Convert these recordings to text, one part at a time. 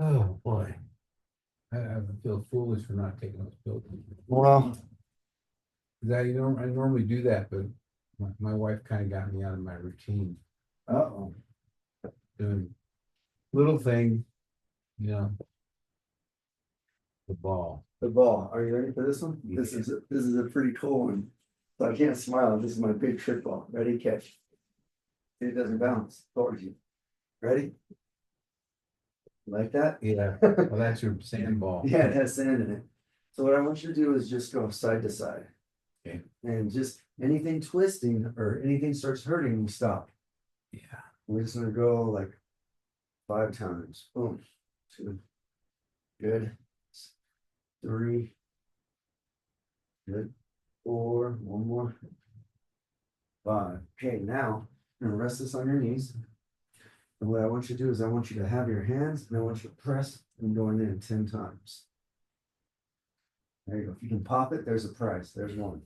Oh, boy. I feel foolish for not taking those pills. Well, 'Cause I normally do that, but my wife kind of got me out of my routine, uh-oh, doing little thing, you know, the ball. the ball. Are you ready for this one? This is a pretty cool one. So I can't smile. This is my big trick ball. Ready, catch. It doesn't bounce towards you. Ready? Like that? Yeah, well, that's your sand ball. Yeah, it has sand in it. So what I want you to do is just go side to side. Okay. And just anything twisting or anything starts hurting, you stop. Yeah. We're just gonna go like 5 times. Boom. 2. Good. 3. Good. 4. One more. 5. Okay, now I'm gonna rest this on your knees. And what I want you to do is I want you to have your hands and I want you to press and going in 10 times. There you go. If you can pop it, there's a prize. There's one.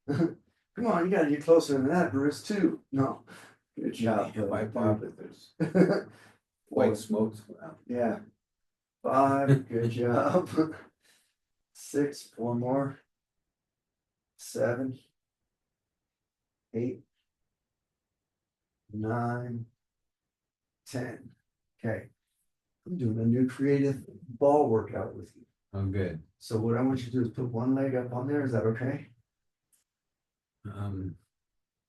Come on, you gotta get closer than that, Bruce. 2. No. Good job. If I pop it, there's Four. white smoke. Yeah. 5. Good job. 6. 4 more. 7. 8. 9. 10. Okay. I'm doing a new creative ball workout with you. Oh, good. So what I want you to do is put one leg up on there. Is that okay?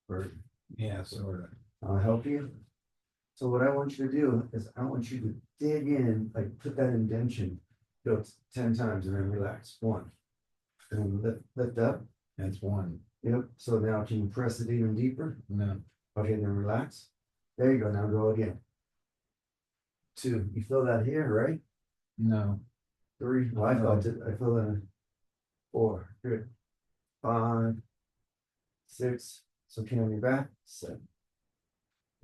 Or yeah, sort of. I'll help you. So what I want you to do is I want you to dig in, like put that indention, go 10 times and then relax. 1. And lift up. That's 1. Yep. So now can you press it even deeper? No. Okay, then relax. There you go. Now go again. 2. You feel that here, right? No. 3. Well, I felt it. I feel that. 4. Good. 5. 6. So can on your back. 7.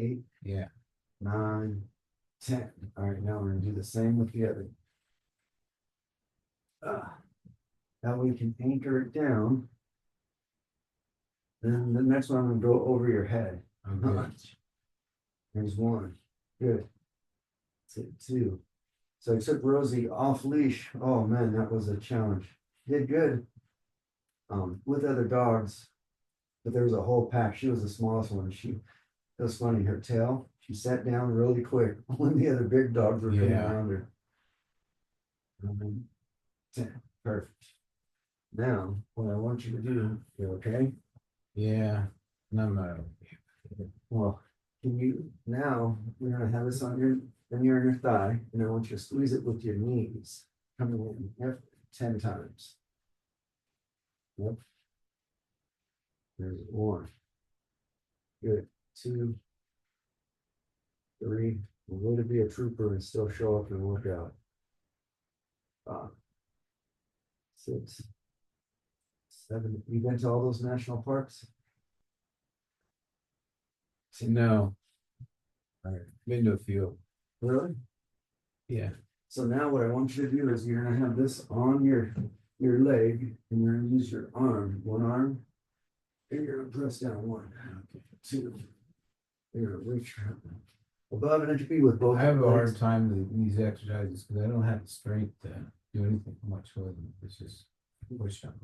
8. Yeah. 9. 10. All right, now we're gonna do the same with the other. That way you can anchor it down. Then the next one I'm gonna go over your head. I'm good. There's 1. Good. That's it. 2. So I took Rosie off leash. Oh man, that was a challenge. Did good. With other dogs, but there was a whole pack. She was the smallest one. It was funny. Her tail. She sat down really quick when the other big dogs were coming around her. 10. Perfect. Now, what I want you to do, you okay? Yeah. No, I'm not okay. Well, can you now we're gonna have this on your you're on your thigh, and I want you to squeeze it with your knees. Coming in. Yep, 10 times. Yep. There's 1. Good. 2. 3. Way to be a trooper and still show up and work out. 5. 6. 7. You been to all those national parks? No. All right. Been to a few. Really? Yeah. So now what I want you to do is you're gonna have this on your leg, and you're gonna use your arm, one arm, and you're gonna press down 1, 2. You're gonna reach above an inch with both. I have a hard legs. time with these exercises because I don't have the strength to do anything much with them. It's just push up.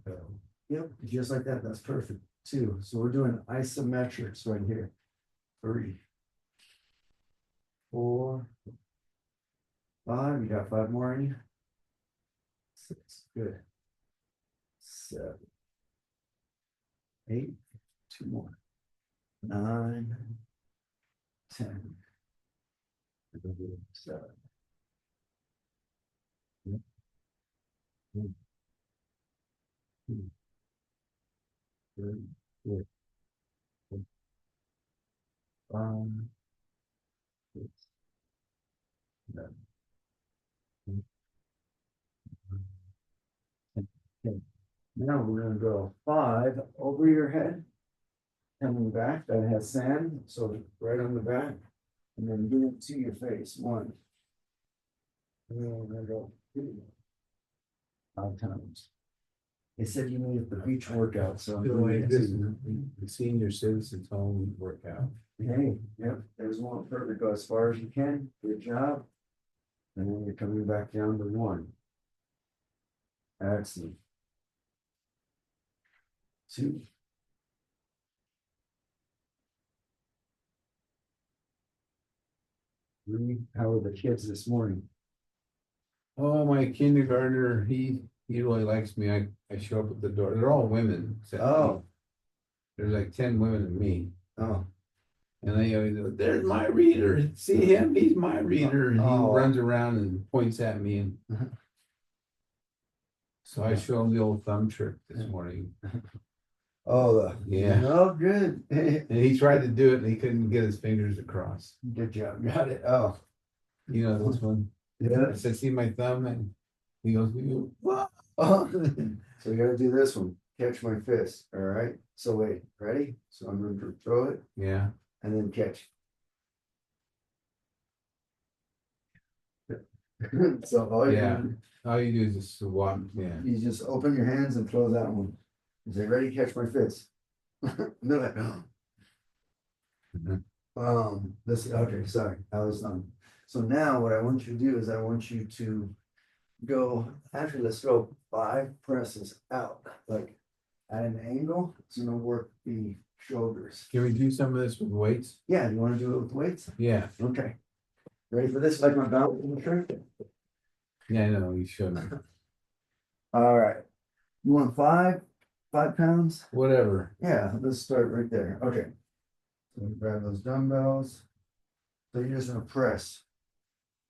Yep, just like that. That's perfect. 2. So we're doing isometrics right here. 3. 4. 5. You got 5 more in you. 6. Good. 7. 8. 2 more. 9. 10. 7. Yep. 1, 2, 3, 4, 5, 6, 7, 8, 9, 10. Okay. Now we're gonna go 5 over your head, coming back. That has sand, so right on the back, and then do it to your face. 1. And then we're gonna go 2. 5 times. They said you needed the beach workout, so I'm Feel doing like it this is too. the senior citizens home workout. Hey, yep, there's one perfect. Go as far as you can. Good job. And then you're coming back down to 1. Excellent. 2. 3. How are the kids this morning? Oh, my kindergartner, he really likes me. I show up at the door. They're all women. Except me. Oh, There's like 10 women and me. oh, And they always go, there's my reader. See him? He's my reader. And he Oh. runs around and points at me. And so I show him the old thumb trick this morning. oh, Yeah. Oh, good. And he tried to do it and he couldn't get his fingers across. Good job. Got it. Oh, You know this one? yeah. I said, see my thumb? And he goes, what? Oh. So we gotta do this one. Catch my fist. All right. So wait, ready? So I'm going to throw it Yeah. and then catch. So Yeah. All you do is just swat. Yeah. you just open your hands and throw that one. Is it ready? Catch my fist. No, like, Mhm. This, okay, sorry, I was, so now what I want you to do is I want you to go, actually, let's go 5 presses out, like at an angle, it's gonna work the shoulders. Can we do some of this with weights? Yeah, you wanna do it with weights? Yeah. Okay. Ready for this, like my belt? Yeah, I know. You showed me. All right. You want 5 pounds? Whatever. Yeah, let's start right there, okay. So grab those dumbbells. So you're just gonna press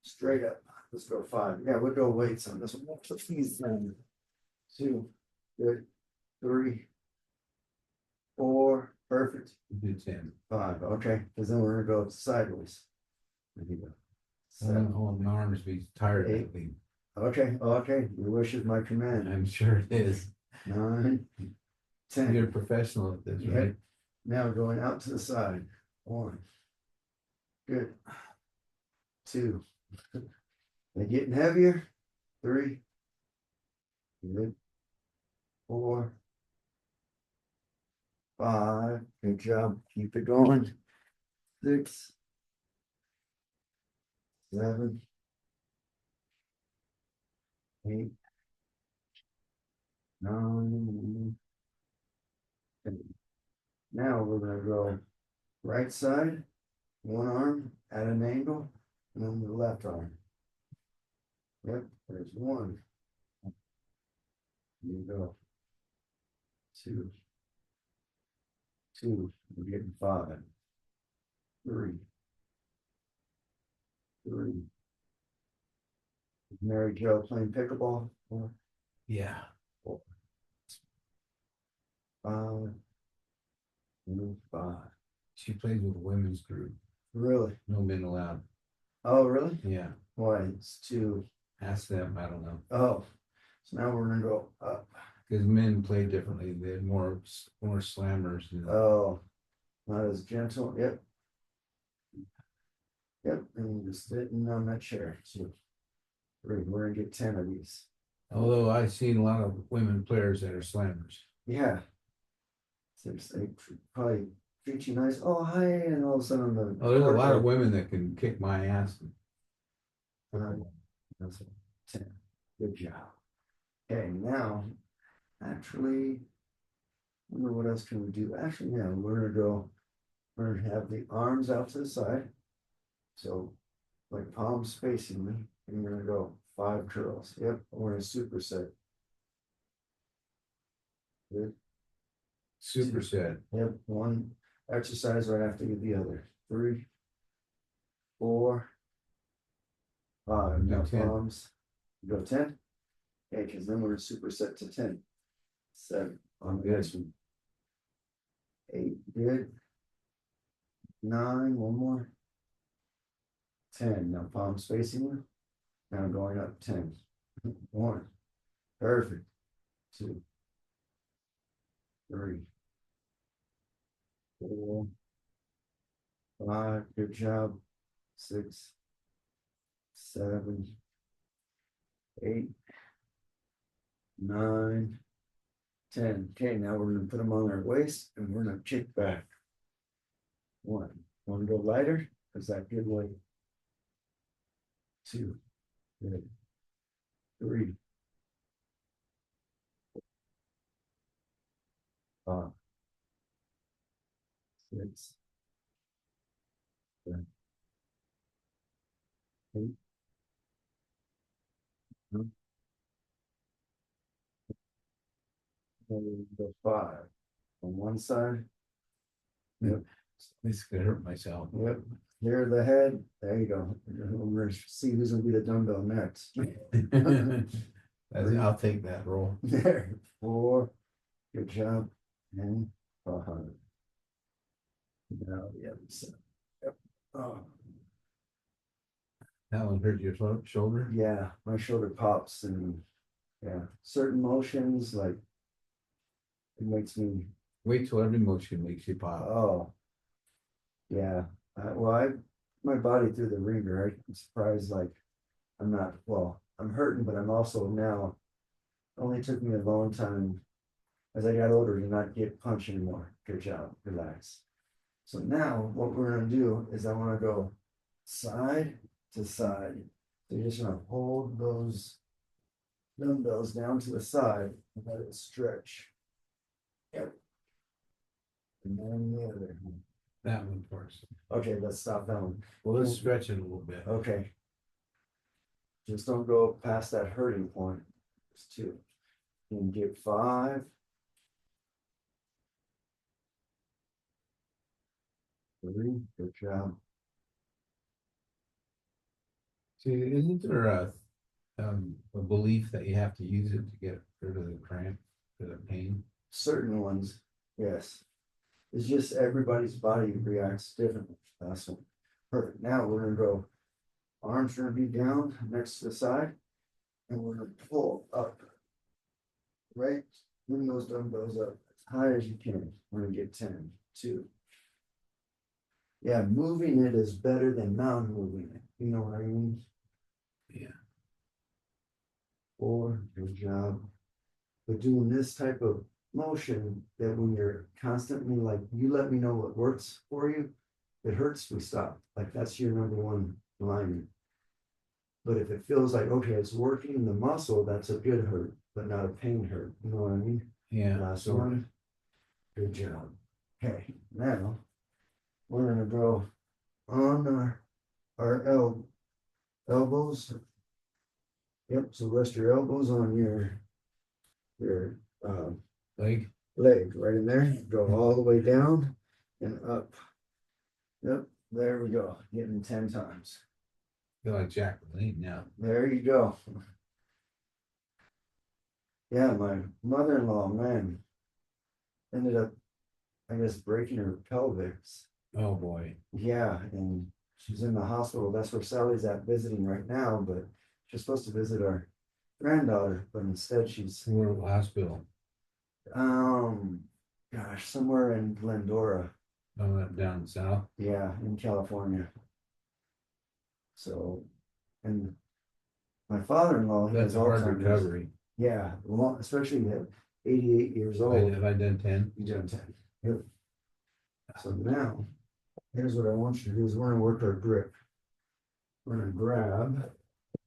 straight up. Let's go 5. Yeah, we'll go weights on this one. Let's these down. 2, good, 3, 4, perfect. Do 10. 5, okay, because then we're gonna go sideways. There you go. 7, Oh, my arms be tired. 8. Okay, okay, your wish is my command. I'm sure it is. 9, 10. You're a professional at this, Yep. right? Now going out to the side. 1. Good. 2. They're getting heavier. 3. Good. 4. 5. Good job. Keep it going. 6. 7. 8. 9. 10. Now we're gonna go right side, one arm at an angle, and then the left arm. Yep, there's 1. Here you go. 2. 2. We're getting 5. 3. 3. Mary Jo playing pickleball. 4. Yeah. 5. 5. She plays with a women's group. Really? No men allowed. Oh, really? Yeah. Why? It's 2. Ask them. I don't know. Oh, so now we're gonna go up. Because men play differently. They're more slammers. You know? Oh, not as gentle. Yep. Yep. And just sitting on that chair. So we're gonna get 10 of these. Although I've seen a lot of women players that are slammers. Yeah. Since they probably treat you nice. Oh, hi. And all of a sudden the. Oh, there's a lot of women that can kick my ass. That's 10. Good job. Okay, now, actually, I wonder what else can we do? Actually, yeah, we're gonna have the arms out to the side. So, like palms facing me, and you're gonna go 5 curls. Yep, we're gonna superset. Good. Superset. Yep, 1 exercise right after the other. 3, 4, 5. Now 10. palms. Go 10. Okay, because then we're superset to 10. 7 on this one. 8, good. 9, one more. 10. Now palms facing you. Now going up 10. 1. Perfect. 2. 3. 4. 5. Good job. 6. 7. 8. 9. 10. Okay, now we're gonna put them on our waist and we're gonna kick back. 1. Want to go lighter? Is that good weight? 2. Good. 3, 5, 6, 7, 8, 9, the 5 on one side. Yep. This could hurt myself. Yep. Here's the head. There you go. We're gonna see who's gonna be the dumbbell next. I'll take that roll. There. 4. Good job. And 5. Now the other side. Yep. Oh. That one hurt your shoulder? Yeah, my shoulder pops and yeah, certain motions like it makes me. Wait till every motion makes you pop. Oh. Yeah, well, I my body through the ringer. I'm surprised, like I'm not. Well, I'm hurting, but I'm also now. Only took me a long time as I got older to not get punched anymore. Good job, relax. So now what we're gonna do is I want to go side to side. So you're just gonna hold those dumbbells down to the side and let it stretch. Yep. And then the other. That one first. Okay, let's stop that one. Well, let's stretch it a little bit. Okay. Just don't go past that hurting point. There's 2. And get 5. 3. Good job. See, isn't there a belief that you have to use it to get rid of the cramp, or the pain? Certain ones, yes. It's just everybody's body reacts differently. That's one. Perfect. Now we're gonna go. Arms are gonna be down next to the side, and we're gonna pull up. Right, bring those dumbbells up as high as you can. We're gonna get 10, 2. Yeah, moving it is better than non-moving it. You know what I mean? Yeah. 4, good job. But doing this type of motion that when you're constantly like, you let me know what works for you, it hurts, we stop. Like that's your number one alignment. But if it feels like, okay, it's working in the muscle, that's a good hurt, but not a pain hurt. You know what I mean? Yeah. Last one. Good job. Okay, now we're gonna go on our elbows. Yep, so rest your elbows on your Leg. leg right in there. Go all the way down and up. Yep, there we go. Getting 10 times. Feel like Jacqueline now. There you go. Yeah, my mother-in-law, man, ended up, I guess, breaking her pelvis. Oh boy. Yeah, and she's in the hospital. That's where Sally's at visiting right now, but she's supposed to visit our granddaughter, but instead she's We're at the hospital. gosh, somewhere in Glendora. Down south. Yeah, in California. So, and my father-in-law, he That's has a hard Alzheimer's. recovery. Yeah, well, especially at 88 years old. Have I done 10? You done 10. Yep. So now, here's what I want you to do is we're gonna work our grip. We're gonna grab the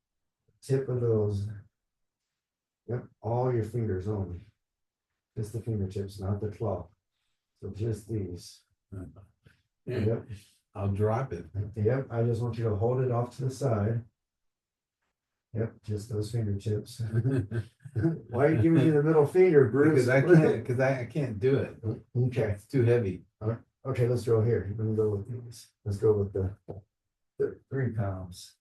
tip of those. Yep, all your fingers only. Just the fingertips, not the claw. So just these. Yep. I'll drop it. Yep, I just want you to hold it off to the side. Yep, just those fingertips. Why are you giving me the middle finger, Bruce? Because I can't do it. Okay. It's too heavy. Okay, let's go here. Let me go with these. Let's go with the 3 pounds.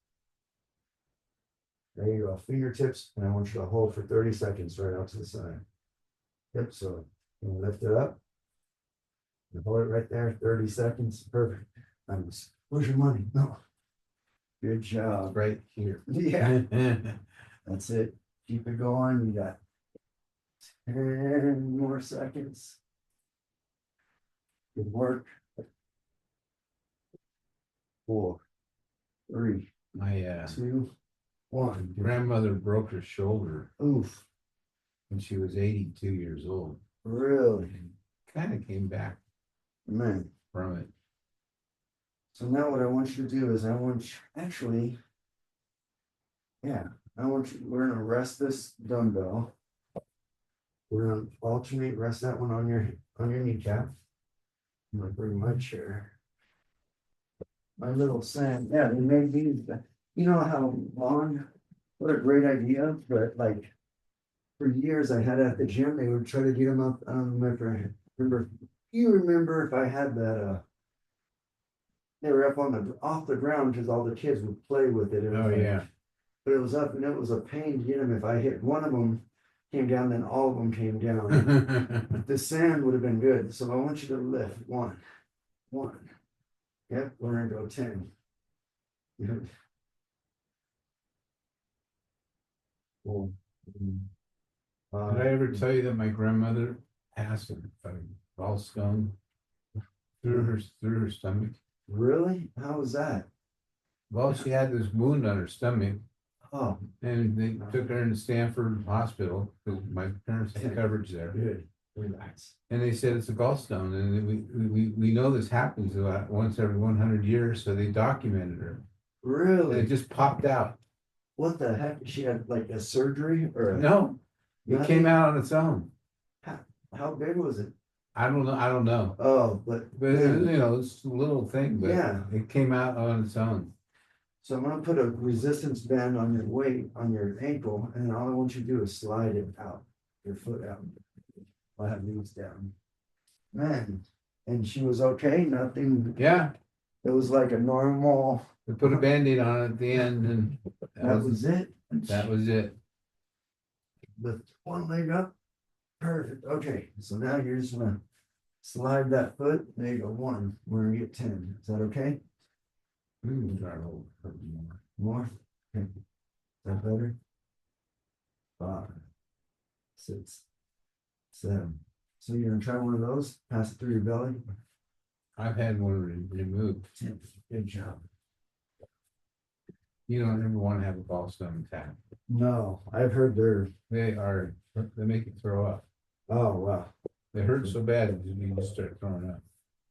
There you go. Fingertips, and I want you to hold for 30 seconds right out to the side. Yep, so lift it up. And hold it right there, 30 seconds. Perfect. Where's your money? No. Good job. Right here. Yeah. That's it. Keep it going. You got 10 more seconds. Good work. 4, 3, My 2, 1. grandmother broke her shoulder Oof. when she was 82 years old. Really? Kind of came back Man. from it. So now what I want you to do is I want you, actually, Yeah, we're gonna rest this dumbbell. We're gonna alternate, rest that one on your kneecap. I'm gonna bring my chair. My little sand, yeah, they made these, you know how long, what a great idea, but like. For years I had at the gym, they would try to get them up, I don't remember, you remember if I had that, they were up on off the ground, because all the kids would play with it. It was Oh, like- yeah. But it was up and it was a pain to get them, if I hit one of them, came down, then all of them came down. The sand would have been good, so I want you to lift, one. Yep, we're gonna go 10. Good. 4. Did I ever tell you that my grandmother passed a gallstone through her stomach? Really? How was that? Well, she had this wound on her stomach, Oh, and they took her into Stanford Hospital, because my parents had coverage there. good, relax. And they said it's a gallstone, and we know this happens about once every 100 years, so they documented her. And Really? it just popped out. What the heck? She had like a surgery or No, it Nothing? came out on its own. how big was it? I don't know. Oh, but It's a little thing, but Yeah. it came out on its own. so I'm gonna put a resistance band on your weight, on your ankle, and all I want you to do is slide it out, your foot out. I'll have these down. Man, and she was okay, nothing, Yeah, it was like a normal, we put a Band-Aid on it at the end, and that was it? that was it. Lift one leg up, perfect, okay, so now you're just gonna slide that foot, there you go, 1, we're gonna get 10, is that okay? Try a little bit more. More? Okay. Is that better? 5, 6, 7. So you're gonna try one of those, pass it through your belly? I've had one removed. 10. Good job. You don't ever want to have a gallstone attack. No, I've heard They make you throw up. oh, wow, They hurt so bad that you just start throwing up.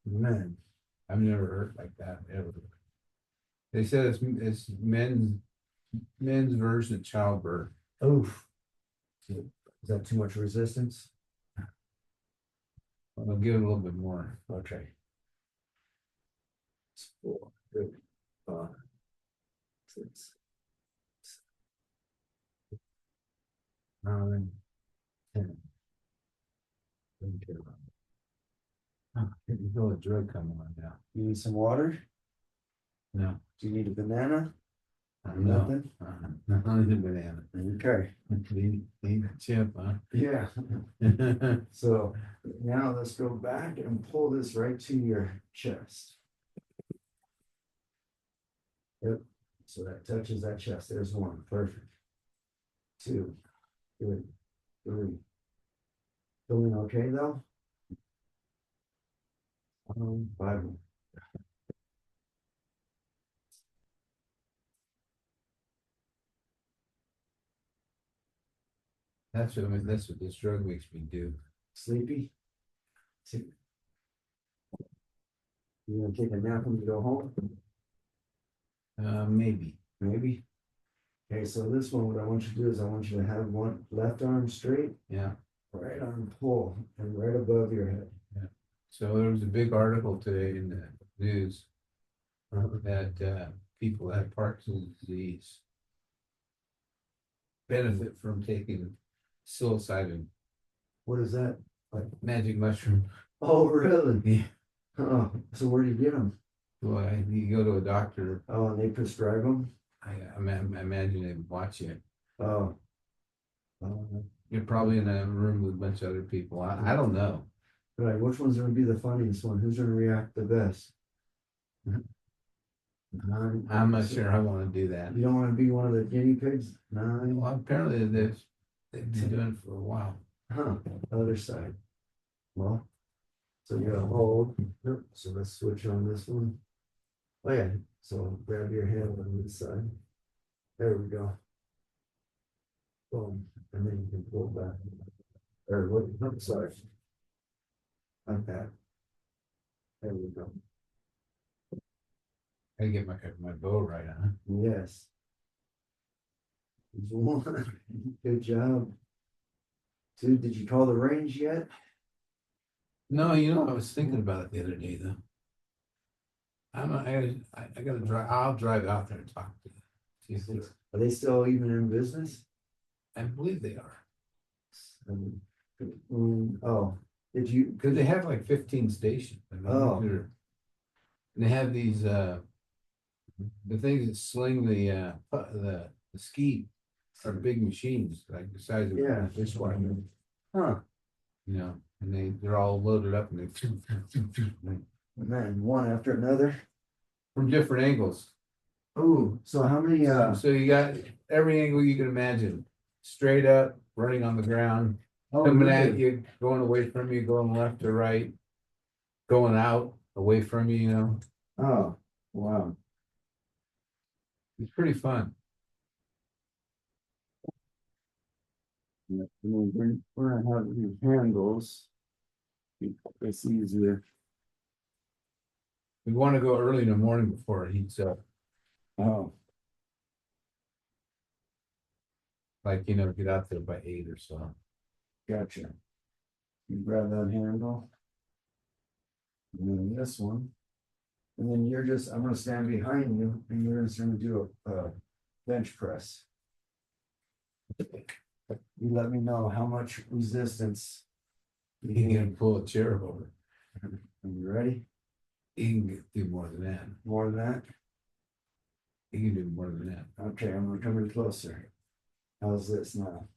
man, I've never hurt like that ever. They said it's men's version of childbirth. oof. Is that too much resistance? I'll give it a little bit more. Okay. 4, good, 5, 6, 9, 10. Okay. I can feel a drug coming on now. You need some water? No, Do you need a banana? no, Nothing? not only the banana. Okay, Need a chip, huh? yeah. So now let's go back and pull this right to your chest. Yep, so that touches that chest. There's 1, perfect. 2, good, 3. Feeling okay though? 5. That's what this drug makes me do. Sleepy? 2. You gonna take a nap when you go home? Maybe. Maybe. Okay, so this one, what I want you to do is I want you to have one left arm straight, Yeah. right arm pull, and right above your head. So there was a big article today in the news that people that have Parkinson's disease benefit from taking psilocybin, What is that? magic mushroom. Oh, really? Yeah. Oh, so where do you get them? Well, you go to a doctor. Oh, and they prescribe them? I imagine they watch you. Oh. You're probably in a room with a bunch of other people. I don't know. Right, which one's gonna be the funniest one? Who's gonna react the best? I'm not sure I want to do that. You don't wanna be one of the guinea pigs? 9, Well, apparently they've been doing it for a while. huh, other side. Well, so you gotta hold, yep, so let's switch on this one. Oh yeah, so grab your hand on this side. There we go. Boom, and then you can pull back. Or what, I'm sorry. Like that. There we go. I get my bow right, huh? Yes. One. Good job. Two, did you call the range yet? No, you know, I was thinking about it the other day, though. I gotta drive, I'll drive out there and talk to them. See if they're- Are they still even in business? I believe they are, Um, oh, did you, because they have like 15 stations. I mean, Oh. And they have these, the things that sling the ski are big machines, like the size of Yeah. a dishwasher, huh, you know, and they're all loaded up and they man, one after another? from different angles. Oh, so how many, So you got every angle you can imagine, straight up, running on the ground, oh, coming at really? you, going away from you, going left or right, going out, away from you, you know, Oh, wow. it's pretty fun. Yeah, we're gonna have these handles. It's easier. We want to go early in the morning before it heats up, Oh, like, you know, get out there by 8 or so. gotcha. You grab that handle. And then this one. And then you're just, I'm gonna stand behind you and you're just gonna do a bench press. You let me know how much resistance. You can pull a chair over. Are you ready? You can do more than that. More than that? You can do more than that. Okay, I'm gonna come in closer. How's this now?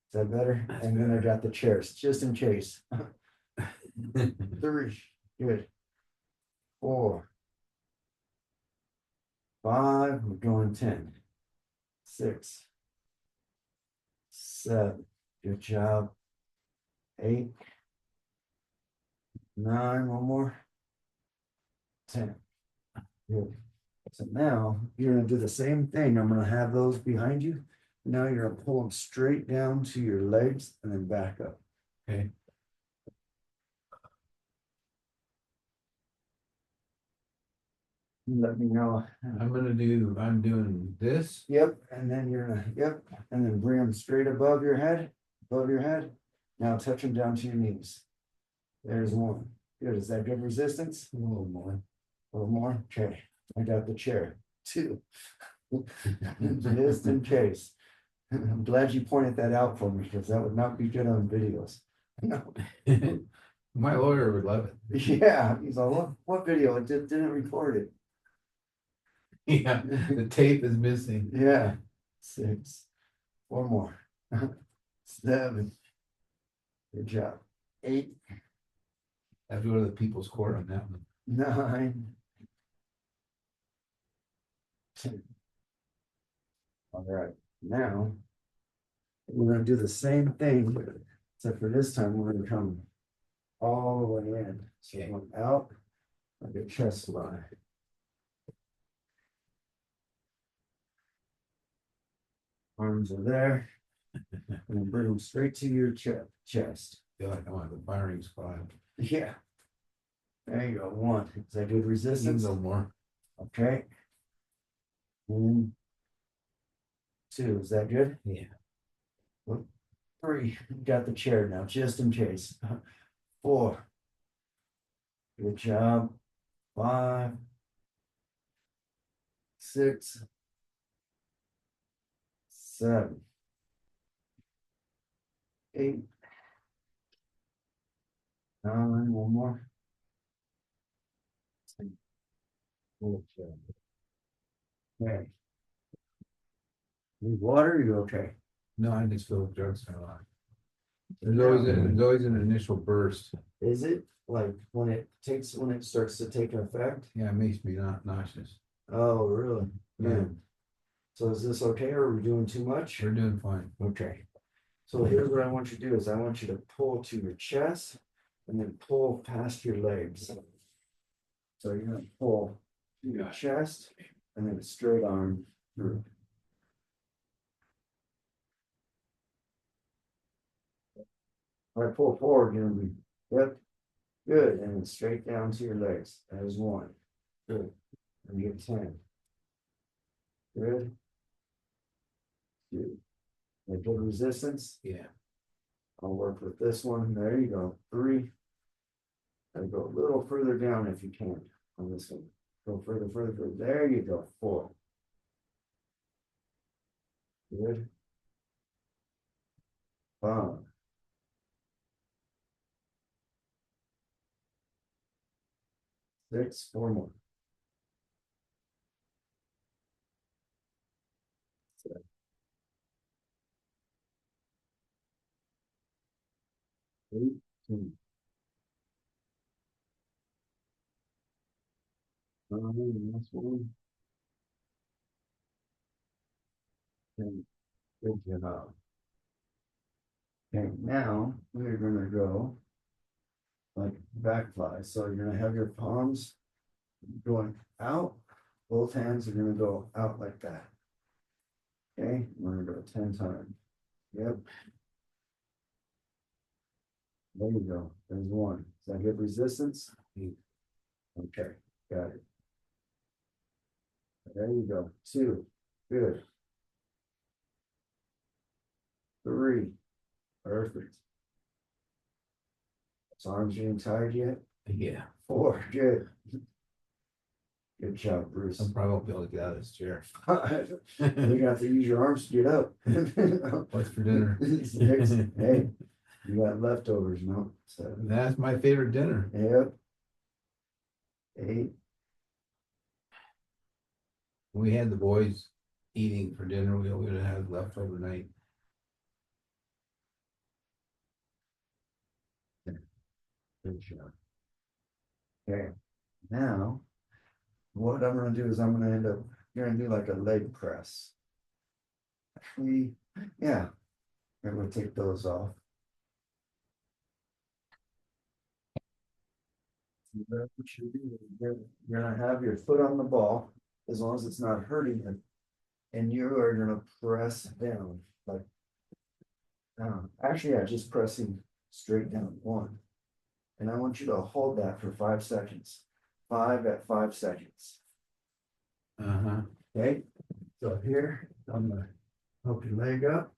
Is that better? That's And then I better. got the chairs, just in case. 3, good. 4, 5, we're going 10. 6, 7, good job. 8, 9, one more. 10. Good. So now you're gonna do the same thing. I'm gonna have those behind you. Now you're gonna pull them straight down to your legs and then back up. Okay. You let me know. I'm doing this. Yep, and then you're gonna, yep, and then bring them straight above your head, above your head. Now touch them down to your knees. There's one. Good, is that good resistance? A little more. A little more? Okay, I got the chair. 2. Just in case. I'm glad you pointed that out for me because that would not be good on videos. No. My lawyer would love it. Yeah, he's like, what video? It didn't record it. Yeah, the tape is missing. Yeah. 6. 4 more. 7. Good job. 8. I have to go to the people's court on that one. 9. 10. All right, now we're gonna do the same thing, except for this time we're gonna come all the way in. So Okay. going out like a chest line. Arms are there. And bring them straight to your chest. Feel like I want the firing squad. Yeah. There you go. 1. Is that good resistance? No more. Okay. And 2. Is that good? Yeah. 3. Got the chair now, just in case. 4. Good job. 5. 6. 7. 8. 9. One more. 10. Okay. Need water? You okay? No, I just feel drugs a lot. There's There's always an initial burst. Is it like when it starts to take effect? Yeah, it makes me not nauseous. Oh, really? Yeah. Man. So is this okay or are we doing too much? We're doing fine. Okay. So here's what I want you to do is I want you to pull to your chest and then pull past your legs. So you're gonna pull to your chest and then straight arm through. When I pull forward, you're gonna be, yep, good, and then straight down to your legs. That is 1. Good. And you get 10. Good. 2. Like good resistance. Yeah. I'll work with this one. There you go. 3. And go a little further down if you can on this one. Go further, further, further. There you go. 4. Good. 5. 6. 4 more. 7. 8. 2. Last one. And good job. Okay, now we're gonna go like back fly. So you're gonna have your palms going out. Both hands are gonna go out like that. Okay, we're gonna go 10 times. Yep. There you go. There's 1. Is that hip resistance? Okay, got it. There you go. 2. Good. 3. Perfect. His arms getting tired yet? Yeah. 4. Good. Good job, Bruce. I probably won't be able to get out of this chair. You got to use your arms to get up. What's for dinner? Hey, you got leftovers, no? So, That's my favorite dinner. yep. 8. We had the boys eating for dinner. We would have had leftover night. Good job. Okay, now what I'm gonna do is I'm gonna end up, you're gonna do like a leg press. Actually, yeah, I'm gonna take those off. That's what you do. You're gonna have your foot on the ball as long as it's not hurting it. And you are gonna press down like down. Actually, yeah, just pressing straight down 1. And I want you to hold that for 5 seconds. 5 at 5 seconds. Uh-huh. Okay, so here, I'm gonna help your leg up.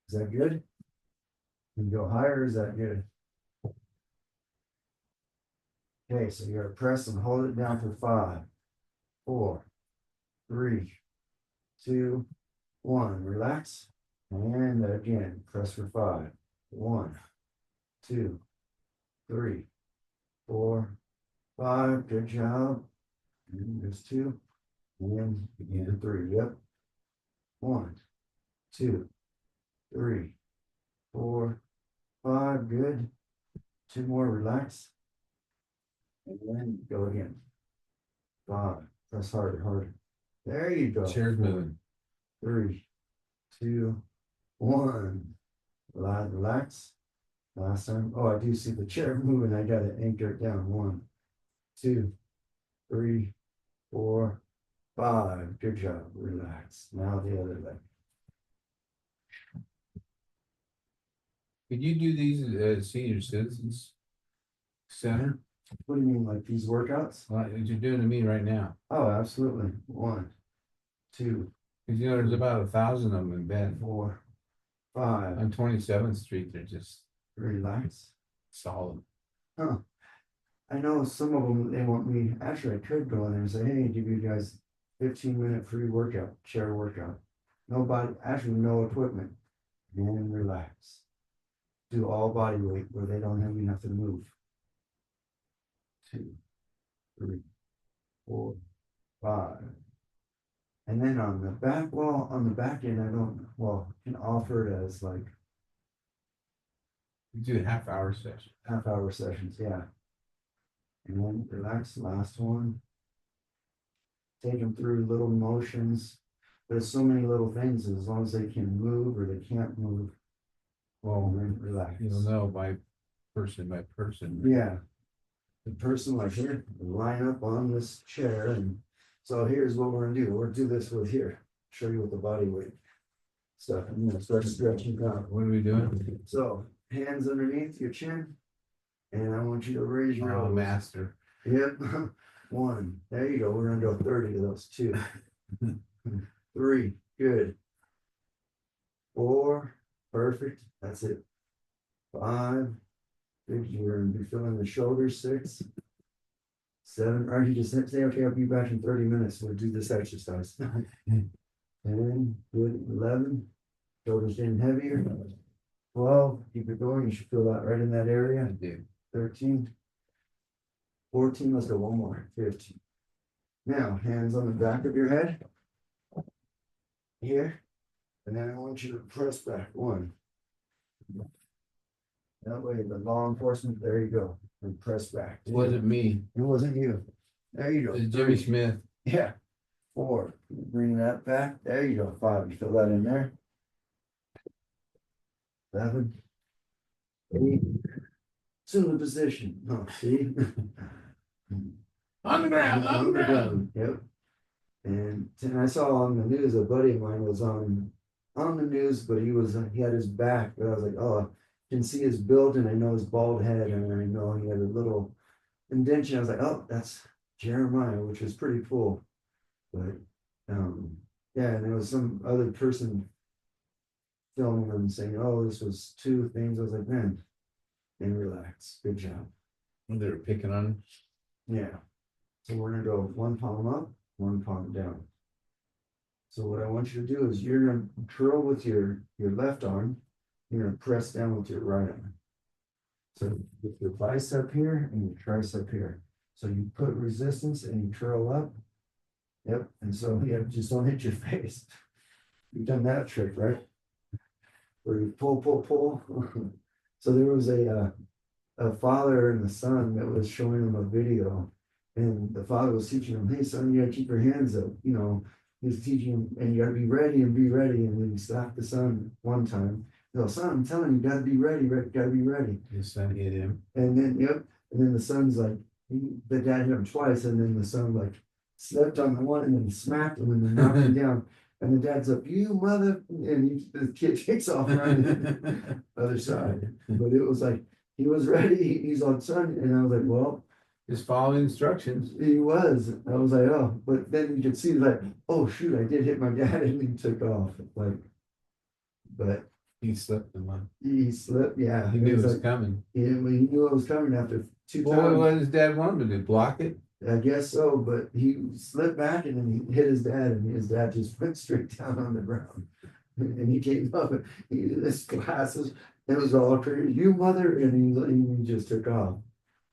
Is that good? Can you go higher? Is that good? Okay, so you're gonna press and hold it down for 5, 4, 3, 2, 1. Relax. And again, press for 5. 1, 2, 3, 4, 5. Good job. And there's 2. And again, 3. Yep. 1, 2, 3, 4, 5. Good. 2 more. Relax. And then go again. 5. Press harder, harder. There you go. Chair's moving. 3, 2, 1. Relax. Last time. Oh, I do see the chair moving. I got to anchor it down. 1, 2, 3, 4, 5. Good job. Relax. Now the other leg. Could you do these at Senior Citizens Center? What do you mean, like these workouts? Like what you're doing to me right now? Oh, absolutely. 1, 2, Because you know, there's about 1,000 of them in Bend. 4, 5. On 27th Street, they're just Relax. solid. Huh. I know some of them, they want me, actually, I could go in there and say, hey, give you guys 15-minute free workout, chair workout. Nobody, actually, no equipment. And relax. Do all body weight where they don't have enough to move. 2, 3, 4, 5. And then on the back wall, on the back end, I don't, well, can offer it as like You do a half-hour session. half-hour sessions, yeah. And then relax, last one. Take them through little motions. There's so many little things, as long as they can move or they can't move. Well, Then relax. you'll know by person. Yeah. The person like here, line up on this chair, and so here's what we're gonna do. We're gonna do this with here. Show you with the body weight stuff. I'm gonna start stretching out. What are we doing? So hands underneath your chin, and I want you to raise your Oh, elbows. master. Yep. 1. There you go. We're gonna go 30 of those. 2, 3. Good. 4, perfect, that's it. 5, good, you're gonna be feeling the shoulders. 6, 7, or you just say, okay, I'll be back in 30 minutes, we'll do this exercise. 10, good, 11, shoulders getting heavier. 12, keep it going, you should feel that right in that I area. do. 13, 14, let's go one more, 15. Now, hands on the back of your head. Here, and then I want you to press back, 1. That way, the law enforcement, there you go, and press back. It wasn't me, It wasn't you. There you go. it was Jimmy 3. Smith. Yeah. 4, bring that back, there you go, 5, you feel that in there. 7, 8, assume the position, oh, see? On the ground, on the ground. Yep. And I saw on the news, a buddy of mine was on the news, but he had his back, but I was like, oh, I can see his build and I know his bald head and I know he had a little indentation. I was like, oh, that's Jeremiah, which was pretty cool. But yeah, and there was some other person filming them saying, oh, this was 2 things. I was like, man, and relax. Good job. They were picking on him. Yeah. So we're gonna go 1 palm up, 1 palm down. So what I want you to do is you're gonna curl with your left arm, you're gonna press down with your right arm. So with your bicep here and your tricep here. So you put resistance and you curl up. Yep, and so yeah, just don't hit your face. You've done that trick, right? Where you pull. So there was a father and a son that was showing him a video, and the father was teaching him, hey son, you gotta keep your hands up, he's teaching him, and you gotta be ready, and then he slapped the son one time. No, son, I'm telling you, you gotta be ready, gotta be ready. His son hit him. And then, yep, and then the son's like, the dad hit him twice, and then the son like slept on the one and then smacked him and then knocked him down. And the dad's up, you mother, and the kid takes off running other side. But it was like, he was ready, he's on son, and I was like, well, Just follow instructions. he was. I was like, oh, but then you could see like, oh shoot, I did hit my dad, and he took off. Like, but He slipped him on. he slipped, yeah. He knew it was like, coming. yeah, well, he knew it was coming after 2 Well, times. what did his dad want him to do? Block it? I guess so, but he slipped back and then he hit his dad, and his dad just went straight down on the ground. And he came up, and his glasses, it was all crazy, you mother, and he just took off.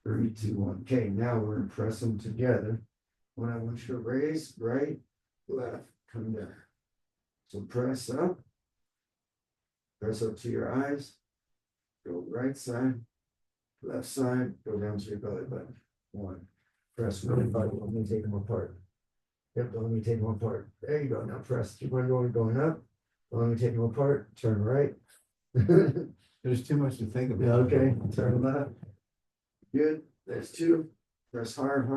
3, 2, 1. Okay, now we're gonna press them together. When I want you to raise, right, left, come down. So press up to your eyes, go right side, left side, go down to your belly button. 1. Press really hard, don't let me take them apart. Yep, don't let me take them apart. There you go, now press, keep on going up. Don't let me take them apart, turn right. There's too much to think about. Yeah, okay, turn left. Good, there's 2. Press hard.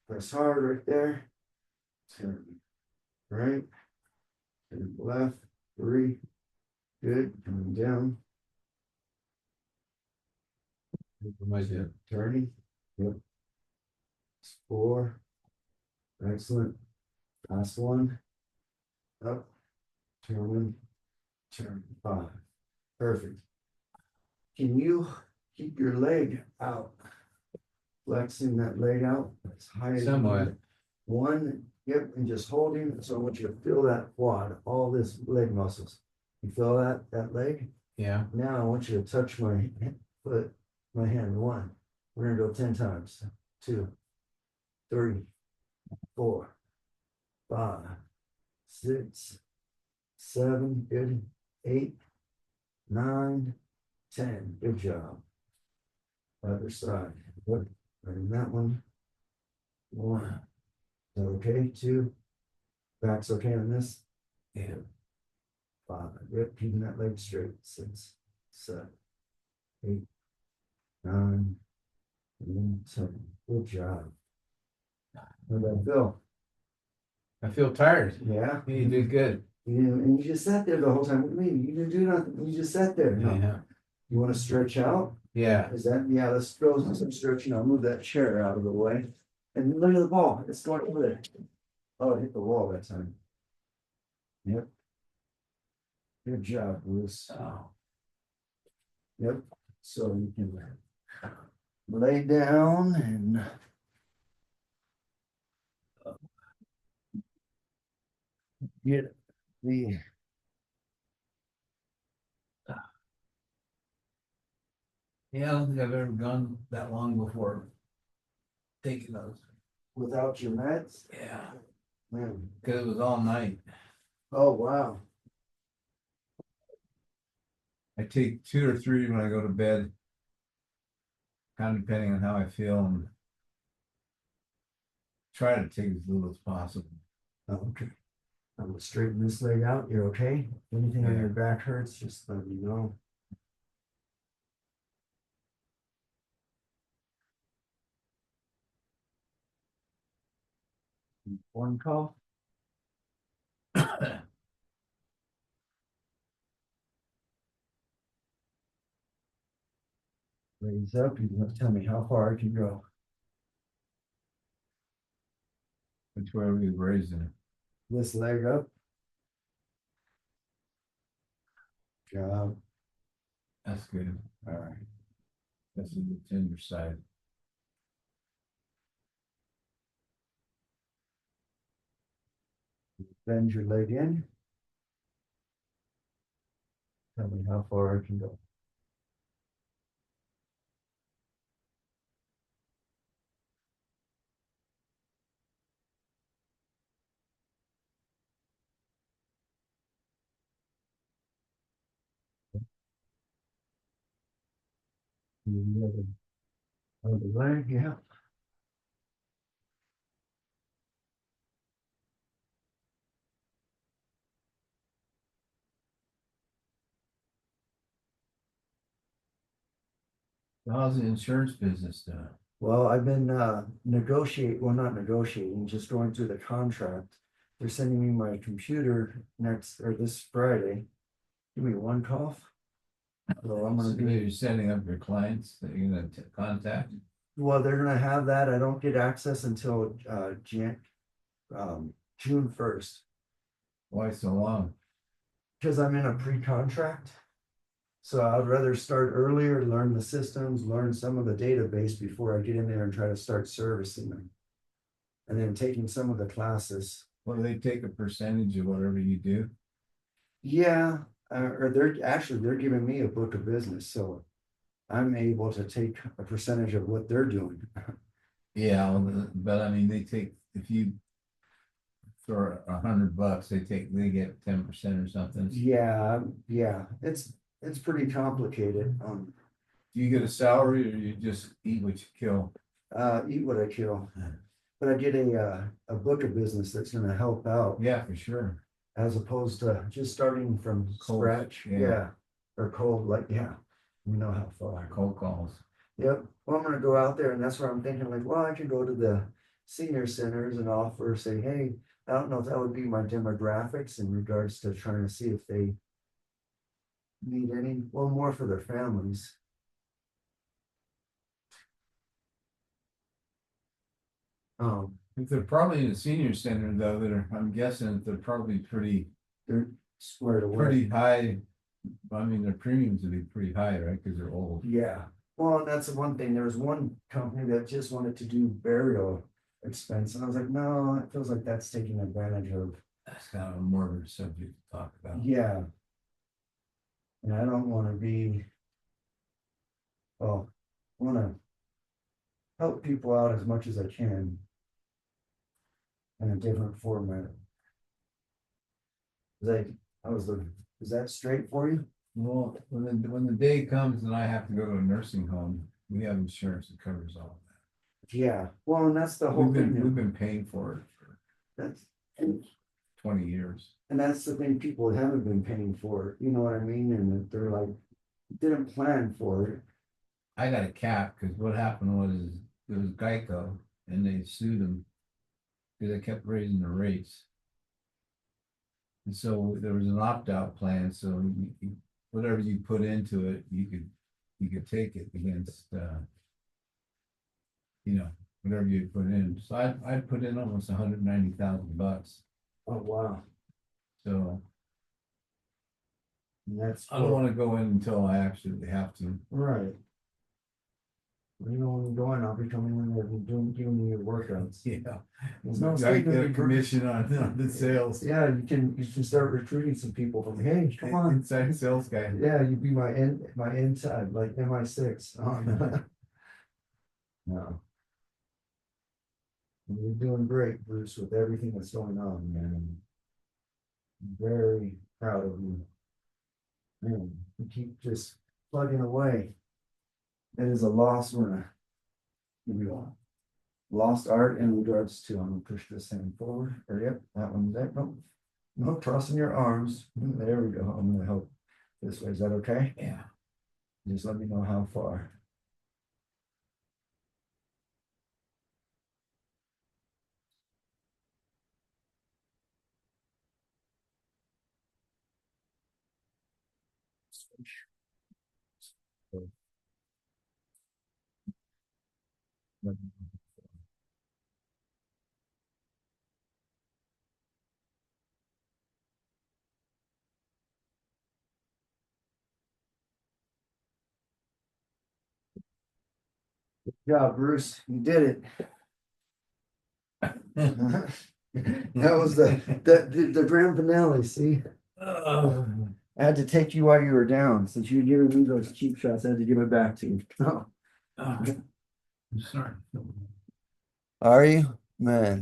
Press hard right there. Turn right. Turn left. 3. Good, coming down. What am I doing? Turning. Yep. 4. Excellent. Last one. Up. Turn. 5. Perfect. Can you keep your leg out? Flexing that leg out as high as Somewhat. you can. 1, yep, and just holding. So I want you to feel that quad, all this leg muscles. You feel that leg? Yeah. Now I want you to touch my foot, my hand. 1. We're gonna go 10 times. 2, 3, 4, 5, 6, 7, good. 8, 9, 10. Good job. Other side. Good. Right in that one. 1. Okay. 2. Back's okay on this. Yeah. 5. Yep, keeping that leg straight. 6, 7, 8, 9, and 10. Good job. How'd that feel? I feel tired. Yeah. You did good. And you just sat there the whole time with me. You didn't do nothing. You just sat there. No. Yeah. You want to stretch out? Yeah. Is that, yeah, let's go some stretching. I'll move that chair out of the way. And look at the ball. It's going over there. Oh, it hit the wall that time. Yep. Good job, Bruce. Oh, Yep, so you can lay down and get the, yeah, I don't think I've ever gone that long before taking those. without your meds. Yeah, Man. because it was all night. Oh, wow. I take 2 or 3 when I go to bed, kind of depending on how I feel, and try to take as little as possible. Okay. I'm gonna straighten this leg out. You're okay? Anything on Yeah. your back hurts, just let me know. One call. Raise up. You have to tell me how far I can go. Which way are we raising it? This leg up. Job. That's good. All right. This is the tender side. Bend your leg in. Tell me how far I can go. The other leg, yeah. How's the insurance business doing? Well, I've been well, not negotiating, just going through the contract. They're sending me my computer next or this Friday. Give me one cough. So I'm gonna So be, you're setting up your clients that you're gonna contact? well, they're gonna have that. I don't get access until June 1st. Why so long? Because I'm in a pre-contract. So I'd rather start earlier, learn the systems, learn some of the database before I get in there and try to start servicing them. And then taking some of the classes. Well, they take a percentage of whatever you do? Yeah, or they're giving me a book of business, so I'm able to take a percentage of what they're doing. Yeah, well, but I mean, they take, if you, for $100, they get 10% or something. Yeah, yeah, it's pretty complicated. Do you get a salary or you just eat what you kill? Eat what I kill. But I get a book of business that's gonna help out. Yeah, for sure. As opposed to just starting from Cold, scratch, yeah. yeah, or cold, like, yeah, we know how far. Cold calls. Yep, well, I'm gonna go out there, and that's where I'm thinking, like, well, I could go to the senior centers and offer, say, hey, I don't know if that would be my demographics in regards to trying to see if they need any, well, more for their families. If they're probably in a senior center though, I'm guessing that they're probably They're squared away. pretty high. I mean, their premiums would be pretty high, right? Because they're old. Yeah, well, and that's the one thing, there was one company that just wanted to do burial expense, and I was like, no, it feels like that's taking advantage of. That's kind of a morbid subject to talk about. Yeah. And I don't wanna be. Well, I wanna help people out as much as I can. In a different format. Like, is that straight for you? Well, when the day comes and I have to go to a nursing home, we have insurance that covers all of Yeah, well, and that's the that. whole We've thing. been paying for it for That's, and, 20 years. and that's the thing people haven't been paying for, you know what I mean? And they're like, didn't plan for it. I got a cap because what happened was it was Geico and they sued them because they kept raising the rates. And so there was an opt-out plan, so whatever you put into it, you could take it against whatever you put in. So I put in almost $190,000. Oh, wow. So And that's. I don't wanna go in until I actually have to. Right. You know, when you go in, I'll be coming in there and giving you your workouts. Yeah. There's no I state get a that- commission on the sales. Yeah, you can start recruiting some people from, hey, come on. Inside sales guy. Yeah, you'd be my inside, like MI6. No. And you're doing great, Bruce, with everything that's going on, man. I'm very proud of you. Man, you keep just plugging away. It is a lost winner. Here we are. Lost art in regards to, I'm gonna push this hand forward, or yep, that one's that, no. No, crossing your arms. There we go. I'm gonna help this way. Is that okay? Yeah. Just let me know how far. Good job, Bruce. You did it. That was the grand finale, see? I had to take you while you were down. Since you were giving me those cheap shots, I had to give it back to you. I'm sorry. Are you? Man.